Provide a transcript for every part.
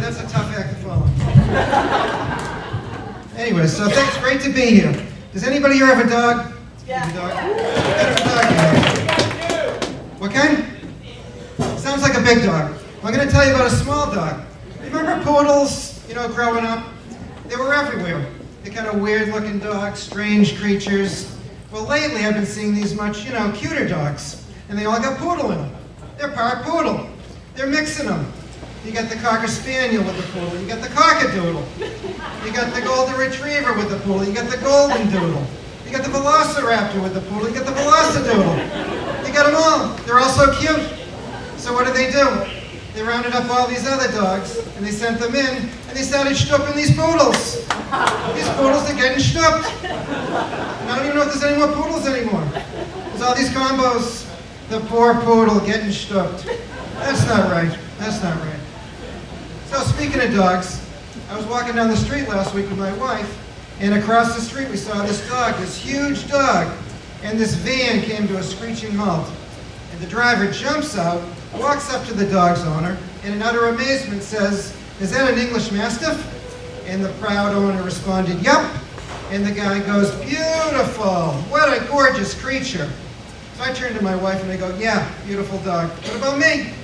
that's a tough act to follow. Anyway, so it's great to be here. Does anybody here have a dog? Yeah. Have a dog? What kind of dog? What kind? Sounds like a big dog. I'm going to tell you about a small dog. Remember poodles, growing up? They were everywhere. They're kind of weird-looking dogs, strange creatures. Well, lately I've been seeing these much, cuter dogs. And they all got poodle in them. They're part poodle. They're mixing them. You got the Cocker Spaniel with the poodle. You got the Cockadoodle. You got the Golden Retriever with the poodle. You got the Golden Doodle. You got the Velociraptor with the poodle. You got the Velocidoodle. You got them all. They're all so cute. So what did? They rounded up all these other dogs, and they sent them in, and they started shtupping these poodles. These poodles are getting shtupped. And I don't even know if there's any more poodles anymore. There's all these combos. The poor poodle getting shtupped. That's not right. That's not right. So speaking of dogs, I was walking down the street last week with my wife, and across the street we saw this dog, this huge dog, and this van came to a screeching halt. And the driver jumps out, walks up to the dog's owner, and in utter amazement says, "Is that an English Mastiff?" And the proud owner responded, "Yup." And the guy goes, "Beautiful, what a gorgeous creature." So I turned to my wife and I go, "Yeah, beautiful dog. What about me?"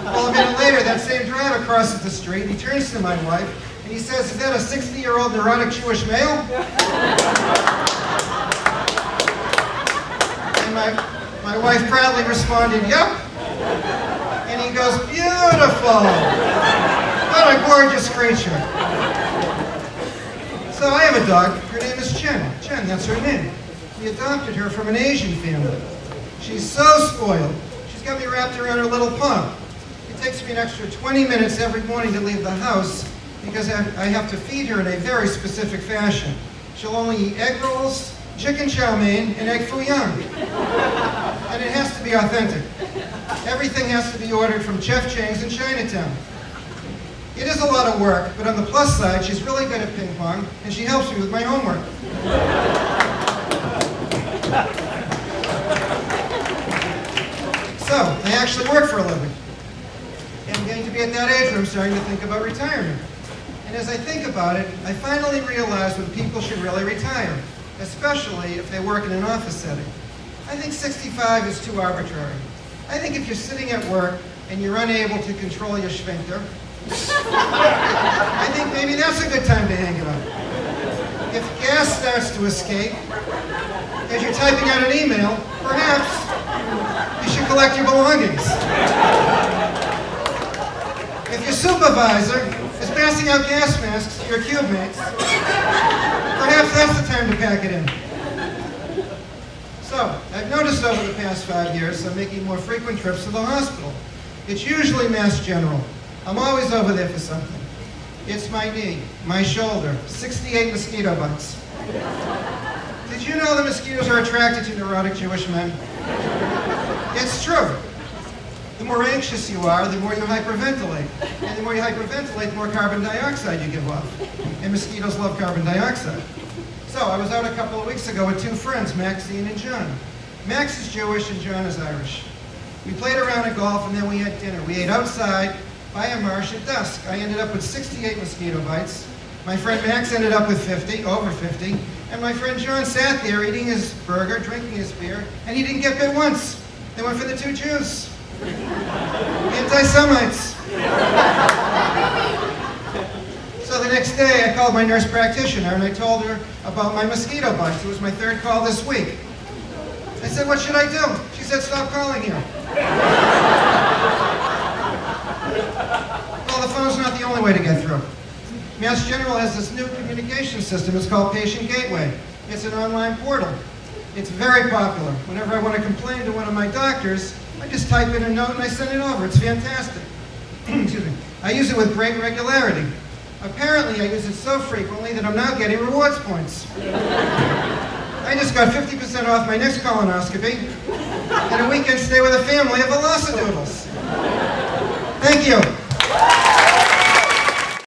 Well, a minute later, that same driver crosses the street, he turns to my wife, and he says, "Is that a 60-year-old neurotic Jewish male?" And my wife proudly responded, "Yup." And he goes, "Beautiful. What a gorgeous creature." So I have a dog. Her name is Jen. Jen, that's her name. We adopted her from an Asian family. She's so spoiled. She's got me wrapped around her little paw. It takes me an extra 20 minutes every morning to leave the house because I have to feed her in a very specific fashion. She'll only eat egg rolls, chicken chow mein, and egg foo young. And it has to be authentic. Everything has to be ordered from Chef Chang's in Chinatown. It is a lot of work, but on the plus side, she's really good at ping pong, and she helps me with my homework. So, I actually work for a living. And I'm getting to be at that age where I'm starting to think about retirement. And as I think about it, I finally realize when people should really retire, especially if they work in an office setting. I think 65 is too arbitrary. I think if you're sitting at work and you're unable to control your sphincter, I think maybe that's a good time to hang it up. If gas starts to escape, as you're typing out an email, perhaps you should collect your belongings. If your supervisor is passing out gas masks to your cube mates, perhaps that's the time to pack it in. So, I've noticed over the past 5 years I'm making more frequent trips to the hospital. It's usually Mass General. I'm always over there for something. It's my knee, my shoulder, 68 mosquito bites. Did you know that mosquitoes are attracted to neurotic Jewish men? It's true. The more anxious you are, the more you hyperventilate. And the more you hyperventilate, the more carbon dioxide you give off. And mosquitoes love carbon dioxide. So I was out a couple of weeks ago with two friends, Maxine and John. Max is Jewish and John is Irish. We played around at golf and then we had dinner. We ate outside by a marsh at dusk. I ended up with 68 mosquito bites. My friend Max ended up with 50, over 50. And my friend John sat there eating his burger, drinking his beer, and he didn't get bit once. They went for the two Jews. Anti-Semites. So the next day I called my nurse practitioner and I told her about my mosquito bites. It was my third call this week. I said, "What should I do?" She said, "Stop calling here." Well, the phone's not the only way to get through. Mass General has this new communication system. It's called Patient Gateway. It's an online portal. It's very popular. Whenever I want to complain to one of my doctors, I just type in a note and I send it over. It's fantastic. Excuse me. I use it with great regularity. Apparently, I use it so frequently that I'm now getting rewards points. I just got 50% off my next colonoscopy and a weekend stay with a family of Velocidoodles. Thank you.